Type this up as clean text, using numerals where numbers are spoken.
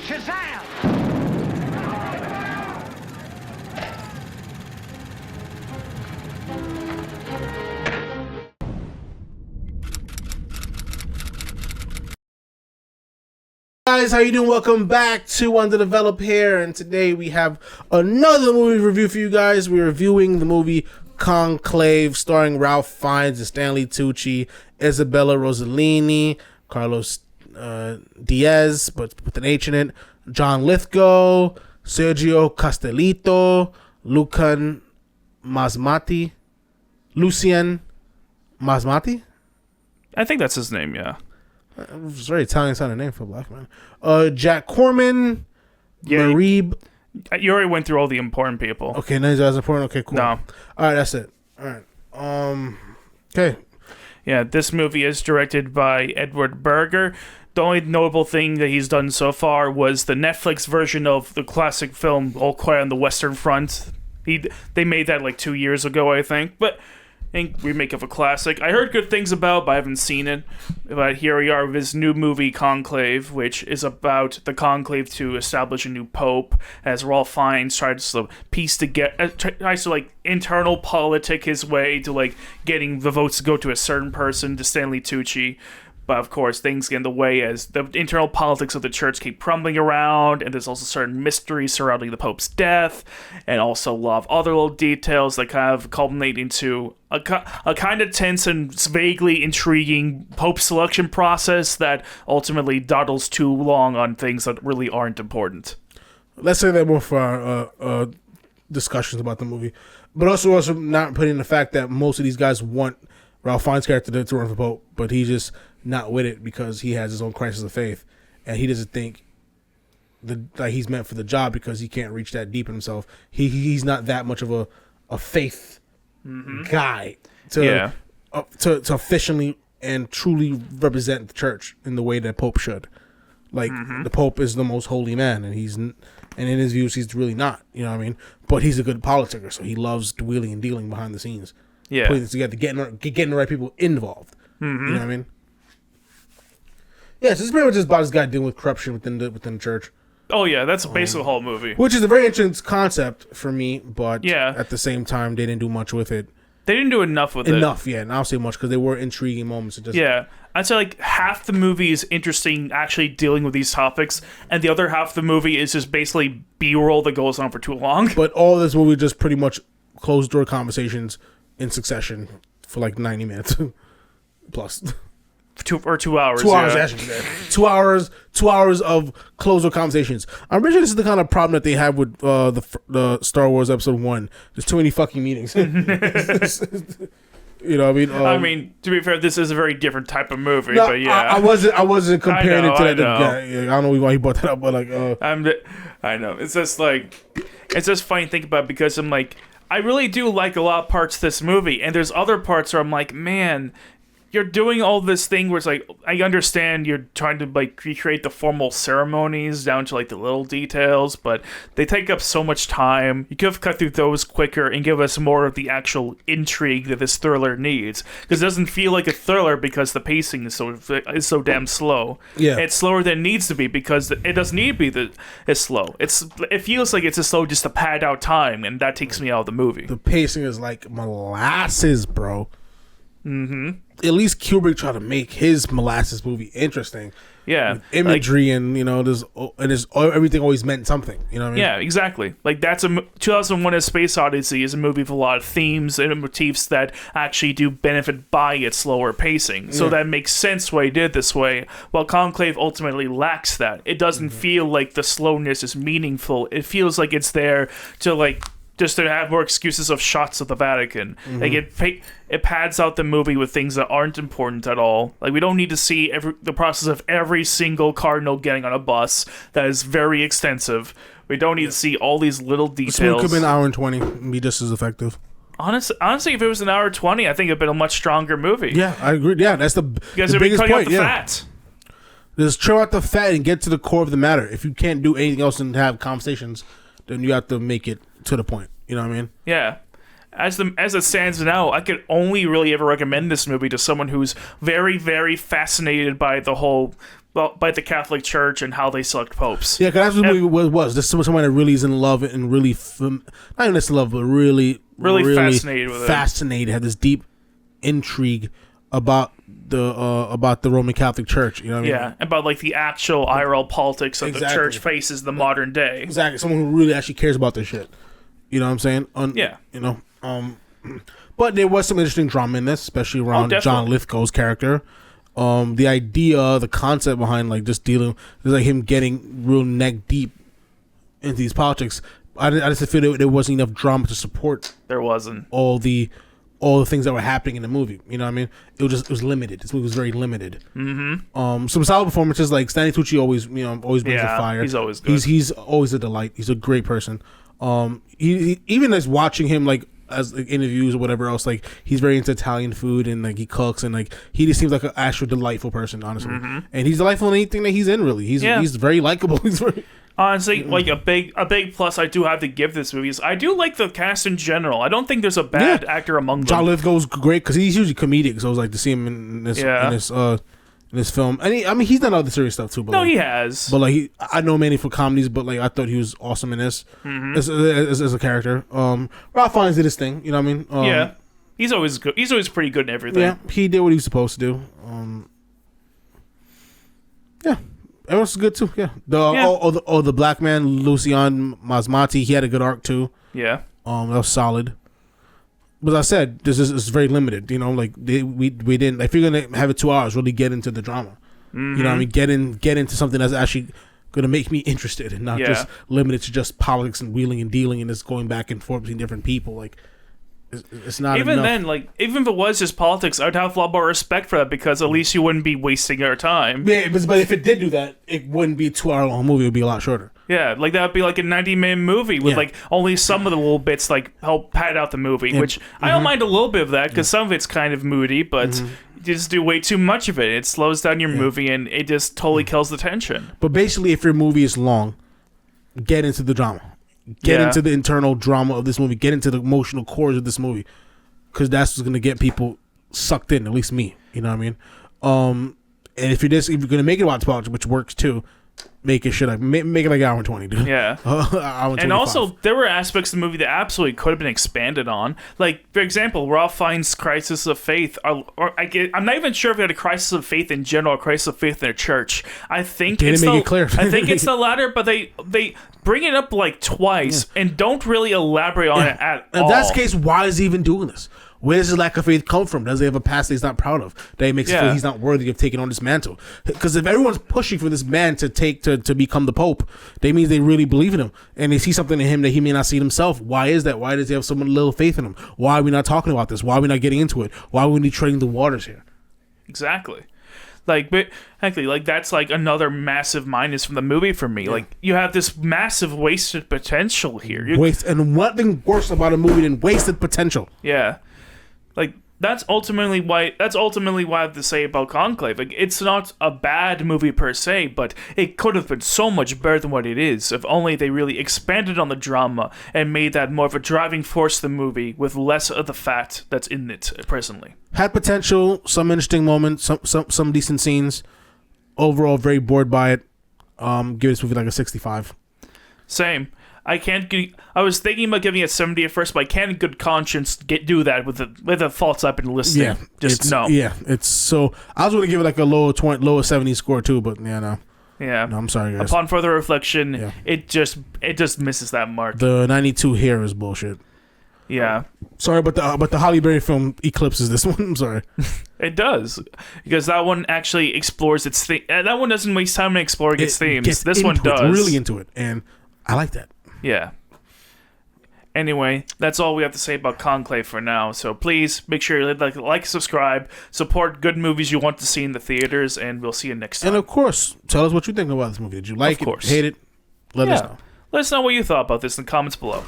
Shazam! Guys, how you doing? Welcome back to Underdeveloped here, and today we have another movie review for you guys. We're reviewing the movie Conclave, starring Ralph Fiennes and Stanley Tucci, Isabella Rossellini, Carlos Diaz, but with an H in it, John Lithgow, Sergio Castellitto, Lucien Masmati. I think that's his name, yeah. It's a very Italian sounding name for a black man. Jack Corman, Marib. You already went through all the important people. Okay, no, that's important. Okay, cool. No. All right, that's it. All right. Okay. Yeah, this movie is directed by Edward Berger. The only notable thing that he's done so far was the Netflix version of the classic film All Quiet on the Western Front. They made that like 2 years ago, I think. But remake of a classic. I heard good things about, but I haven't seen it. But here we are with his new movie, Conclave, which is about the conclave to establish a new pope, as Ralph Fiennes tries to piece together, tries to like internal politic his way to like getting the votes to go to a certain person, to Stanley Tucci. But of course, things get in the way as the internal politics of the church keep crumbling around, and there's also certain mysteries surrounding the Pope's death, and also a lot of other little details that kind of culminate into a kind of tense and vaguely intriguing Pope selection process that ultimately dawdles too long on things that really aren't important. Let's say that more for our discussions about the movie, but also not putting the fact that most of these guys want Ralph Fiennes' character to run for Pope, but he's just not with it because he has his own crisis of faith, and he doesn't think that he's meant for the job because he can't reach that deep in himself. He's not that much of a faith guy to efficiently and truly represent the church in the way that Pope should. Like the Pope is the most holy man, and in his views he's really not. You know what I mean? But he's a good politiker, so he loves wheeling and dealing behind the scenes. Yeah, putting this together, getting the right people involved. You know what I mean? Yeah, so it's pretty much just about this guy dealing with corruption within the church. Oh yeah, that's basically the whole movie. Which is a very interesting concept for me, but yeah, at the same time, they didn't do much with it. They didn't do enough with it. Enough, yeah, and I don't say much because they were intriguing moments. Yeah, I'd say like half the movie is interesting actually dealing with these topics, and the other half of the movie is just basically B-roll that goes on for too long. But all this movie just pretty much closed-door conversations in successsion for like 90 minutes plus. 2 hours. 2 hours, actually. 2 hours. 2 hours of closed-door conversations. I'm pretty sure this is the kind of problem that they have with the Star Wars Episode 1. There's too many fucking meetings. You know what I mean? To be fair, this is a very different type of movie, no, but yeah. I wasn't comparing it to that. I don't know why he brought that up, but like... I know. It's just funny to think about because I'm like, I really do like a lot of parts of this movie, and there's other parts where I'm like, man, you're doing all this thing where it's like, I understand you're trying to like recreate the formal ceremonies down to like the little details, but they take up so much time. You could have cut through those quicker and give us more of the actual intrigue that this thriller needs, because it doesn't feel like a thriller because the pacing is so damn slow. Yeah, it's slower than it needs to be because it doesn't need to be it's slow. It feels like it's slow just to pad out time, and that takes me out of the movie. The pacing is like molasses, bro. Mm-hmm. At least Kubrick tried to make his molasses movie interesting. Yeah, with imagery, and there's everything always meant something. You know what I mean? Yeah, exactly. Like 2001: A Space Odyssey is a movie with a lot of themes and motifs that actually do benefit by its slower pacing. So that makes sense why he did it this way. While Conclave ultimately lacks that. It doesn't feel like the slowness is meaningful. It feels like it's there to just to have more excuses of shots of the Vatican. Like it pads out the movie with things that aren't important at all. Like we don't need to see the process of every single cardinal getting on a bus. That is very extensive. We don't need to see all these little details. This movie could be an hour and 20 and be just as effective. Honestly, if it was an hour 20, I think it'd been a much stronger movie. Yeah, I agree. Yeah, that's the biggest point. Out the fat. Just trim out the fat and get to the core of the matter. If you can't do anything else and have conversations, then you have to make it to the point. You know what I mean? Yeah. as it stands now, I could only really ever recommend this movie to someone who's very, very fascinated by by the Catholic Church and how they select popes. Yeah, because that's what the movie was. This is someone that really is in love and really, not even just in love, but really fascinated with it. Had this deep intrigue about the Roman Catholic Church. You know what I mean? Yeah, about like the actual IRL politics that the church faces in the modern day. Exactly, someone who really actually cares about this shit. You know what I'm saying? Yeah. You know, but there was some interesting drama in this, especially around John Lithgow's character. The idea, the concept behind like just dealing, like him getting real neck deep into these politics. I just feel there wasn't enough drama to support. There wasn't all the things that were happening in the movie. You know what I mean? It was limited. This movie was very limited. Mm-hmm. Some solid performances, like Stanley Tucci always brings the fire. He's always good. He's always a delight. He's a great person. He even as watching him like as like, interviews or whatever else, like he's very into Italian food and like he cooks and like he just seems like an actual delightful person, honestly. Mm-hmm. And he's delightful in anything that he's in. Really, he's very likable. He's very. Honestly, like a big plus I do have to give this movie is I do like the cast in general. I don't think there's a bad actor among them. John Lithgow's great because he's usually comedic, so it was like to see him in this film. And he's done other serious stuff too. But he has. But like I know mainly for comedies, but like I thought he was awesome in this as a character. Ralph Fiennes did his thing. You know what I mean? He's always good. He's always pretty good in everything. Yeah, he did what he was supposed to do. Everyone was good too. Yeah. The black man, Lucian Masmati, he had a good arc too. Yeah. That was solid. But as I said, this is very limited. You know, like we didn't. If you're gonna have it 2 hours, really get into the drama. Mm-hmm. You know what I mean? Get into something that's actually gonna make me interested and not just limited to just politics and wheeling and dealing and just going back and forth between different people. Like it's not even enough. then. Like even if it was just politics, I'd have a lot more respect for that because at least you wouldn't be wasting your time. Yeah, but if it did do that, it wouldn't be a 2 hour long movie. It would be a lot shorter. Yeah, like that would be like a 90-minute movie with like only some of the little bits like help pad out the movie, which I don't mind a little bit of that because some of it's kind of moody, but you just do way too much of it. It slows down your movie and it just totally kills the tension. But basically, if your movie is long, get into the drama. Get into the internal drama of this movie. Get into the emotional cores of this movie. Because that's what's going to get people sucked in, at least me. You know what I mean? And if you're going to make it about politics, which works too, make it shit like make it like hour and 20, dude. Yeah. Hour and also, there were aspects of the movie that absolutely could have been expanded on. Like, for example, Ralph Fiennes' crisis of faith. I'm not even sure if they had a crisis of faith in general, or a crisis of faith in their church. I think it's the latter, but they bring it up like twice and don't really elaborate on it at all. If that's the case, why is he even doing this? Where does his lack of faith come from? Does he have a past that he's not proud of? That he makes him feel he's not worthy of taking on this mantle? Because if everyone's pushing for this man to become the Pope, that means they really believe in him. And they see something in him that he may not see himself. Why is that? Why does he have so little faith in him? Why are we not talking about this? Why are we not getting into it? Why are we treading the waters here? Exactly. Like, but actually, like that's like another massive minus from the movie for me. Yeah. Like, you have this massive wasted potential here. And one thing worse about a movie than wasted potential. Yeah, like that's ultimately why I have to say about Conclave. Like, it's not a bad movie per se, but it could have been so much better than what it is if only they really expanded on the drama and made that more of a driving force of the movie with less of the fat that's in it presently. Had potential, some interesting moments, some decent scenes. Overall, very bored by it. Give this movie like a 65. Same. I was thinking about giving it 70 at first, but I can't in good conscience do that with the faults I've been listing. Yeah, it's so. I was going to give it like a lower 70 score too, but no. Yeah. No, I'm sorry, guys. Upon further reflection, it just misses that mark. The 92 here is bullshit. Yeah. Sorry, but the Halle Berry film eclipses this one. I'm sorry. It does, because that one actually explores its theme. That one doesn't waste time in exploring its themes. This one does. Really into it, and I like that. Yeah. Anyway, that's all we have to say about Conclave for now. So please make sure you like, subscribe, support good movies you want to see in the theaters, and we'll see you next time. And of course, tell us what you think about this movie. Did you like it? Hate it? Let us know. Let us know what you thought about this in the comments below.